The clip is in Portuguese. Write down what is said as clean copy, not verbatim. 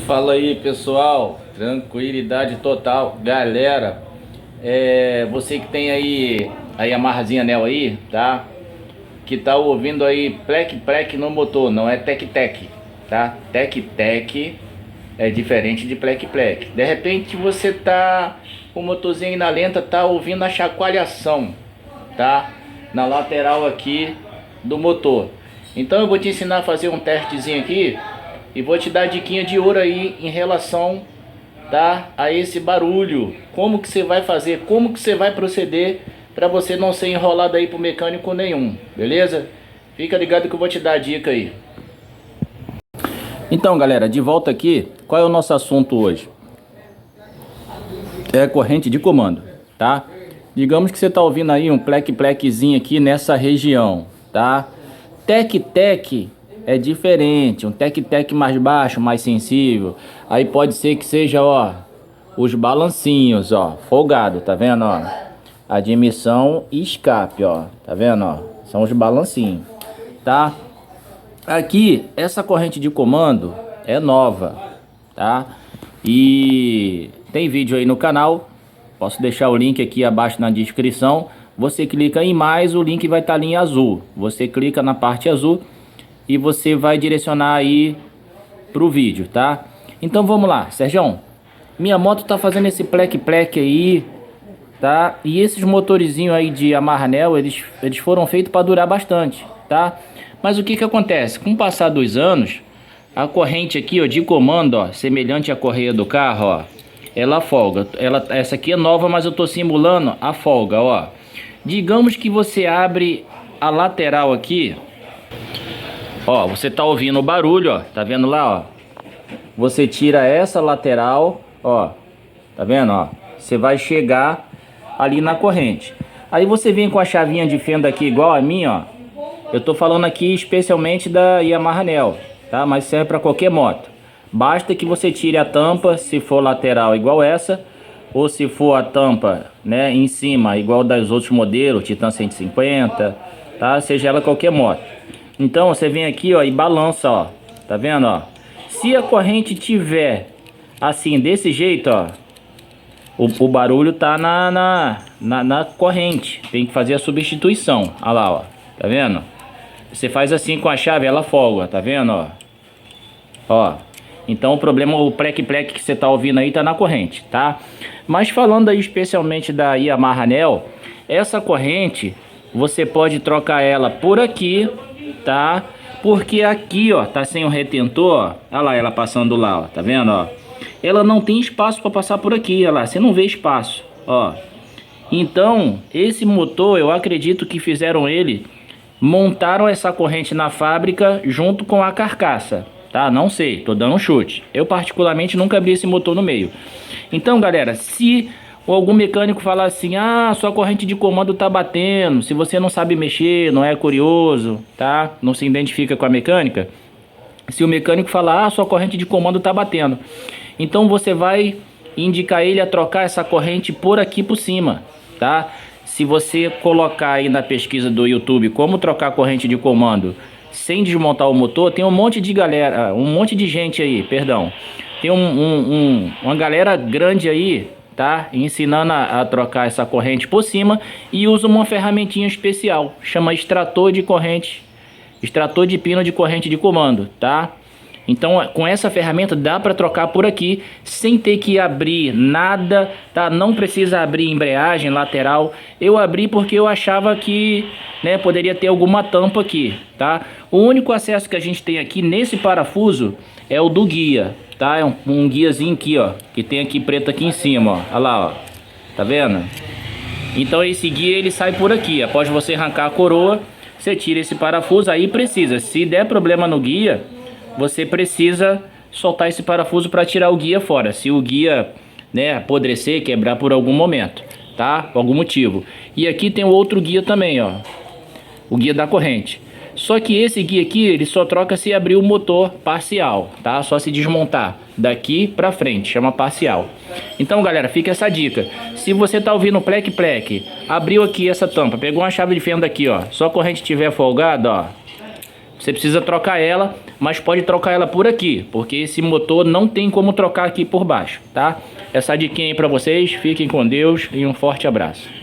Fala aí, pessoal, tranquilidade total, galera. Você que tem aí a amarrazinha anel aí, tá? Que tá ouvindo aí plec no motor, não é tec tá? Tec é diferente de plec. De repente você tá com o motorzinho aí na lenta, tá ouvindo a chacoalhação, tá? Na lateral aqui do motor. Então eu vou te ensinar a fazer um testezinho aqui e vou te dar diquinha de ouro aí em relação, tá, a esse barulho. Como que você vai fazer, como que você vai proceder para você não ser enrolado aí pro mecânico nenhum, beleza? Fica ligado que eu vou te dar a dica aí. Então, galera, de volta aqui, qual é o nosso assunto hoje? É corrente de comando, tá? Digamos que você tá ouvindo aí um plequezinho aqui nessa região, tá? Tec é diferente, um tec mais baixo, mais sensível. Aí pode ser que seja, ó, os balancinhos, ó, folgado, tá vendo, ó? Admissão e escape, ó, tá vendo, ó? São os balancinhos, tá? Aqui, essa corrente de comando é nova, tá? E tem vídeo aí no canal, posso deixar o link aqui abaixo na descrição. Você clica em mais, o link vai estar ali em azul. Você clica na parte azul e você vai direcionar aí pro vídeo, tá? Então vamos lá, Sergião. Minha moto tá fazendo esse plec aí, tá? E esses motorizinhos aí de amarra-anel, eles foram feitos para durar bastante, tá? Mas o que que acontece? Com o passar dos anos, a corrente aqui, ó, de comando, ó, semelhante à correia do carro, ó, ela folga. Essa aqui é nova, mas eu tô simulando a folga, ó. Digamos que você abre a lateral aqui, ó, você tá ouvindo o barulho, ó, tá vendo lá, ó? Você tira essa lateral, ó, tá vendo, ó? Você vai chegar ali na corrente. Aí você vem com a chavinha de fenda aqui igual a minha, ó. Eu tô falando aqui especialmente da Yamaha Neo, tá? Mas serve para qualquer moto. Basta que você tire a tampa, se for lateral igual essa, ou se for a tampa, né, em cima igual das outros modelos, Titan 150, tá? Seja ela qualquer moto. Então você vem aqui, ó, e balança, ó. Tá vendo, ó? Se a corrente tiver assim, desse jeito, ó, o barulho tá na corrente. Tem que fazer a substituição. Olha lá, ó. Tá vendo? Você faz assim com a chave, ela folga, tá vendo, ó? Ó. Então o problema, o plec que você tá ouvindo aí tá na corrente, tá? Mas falando aí especialmente da Yamaha Neo, essa corrente você pode trocar ela por aqui, tá? Porque aqui, ó, tá sem o retentor, ó. Olha lá ela passando lá, ó, tá vendo, ó? Ela não tem espaço para passar por aqui, olha lá, você não vê espaço, ó. Então, esse motor, eu acredito que fizeram ele, montaram essa corrente na fábrica junto com a carcaça, tá? Não sei, tô dando um chute. Eu particularmente nunca vi esse motor no meio. Então, galera, se algum mecânico falar assim, ah, sua corrente de comando tá batendo, se você não sabe mexer, não é curioso, tá? Não se identifica com a mecânica. Se o mecânico falar, ah, sua corrente de comando tá batendo, então você vai indicar ele a trocar essa corrente por aqui por cima, tá? Se você colocar aí na pesquisa do YouTube como trocar corrente de comando sem desmontar o motor, tem um monte de galera, um monte de gente aí, perdão. Tem uma galera grande aí, tá? Ensinando a trocar essa corrente por cima e usa uma ferramentinha especial, chama extrator de corrente, extrator de pino de corrente de comando, tá? Então com essa ferramenta dá para trocar por aqui sem ter que abrir nada, tá? Não precisa abrir embreagem lateral. Eu abri porque eu achava que, né, poderia ter alguma tampa aqui, tá? O único acesso que a gente tem aqui nesse parafuso é o do guia, tá? É um guiazinho aqui, ó, que tem aqui preto aqui em cima, ó. Olha lá, ó. Tá vendo? Então esse guia ele sai por aqui. Após você arrancar a coroa, você tira esse parafuso, aí precisa, se der problema no guia, você precisa soltar esse parafuso para tirar o guia fora. Se o guia, né, apodrecer, quebrar por algum momento, tá? Por algum motivo. E aqui tem o outro guia também, ó. O guia da corrente. Só que esse guia aqui, ele só troca se abrir o motor parcial, tá? Só se desmontar daqui para frente, chama parcial. Então, galera, fica essa dica. Se você tá ouvindo o plec, abriu aqui essa tampa, pegou uma chave de fenda aqui, ó. Só a corrente estiver folgada, ó, você precisa trocar ela, mas pode trocar ela por aqui, porque esse motor não tem como trocar aqui por baixo, tá? Essa diquinha aí pra vocês, fiquem com Deus e um forte abraço.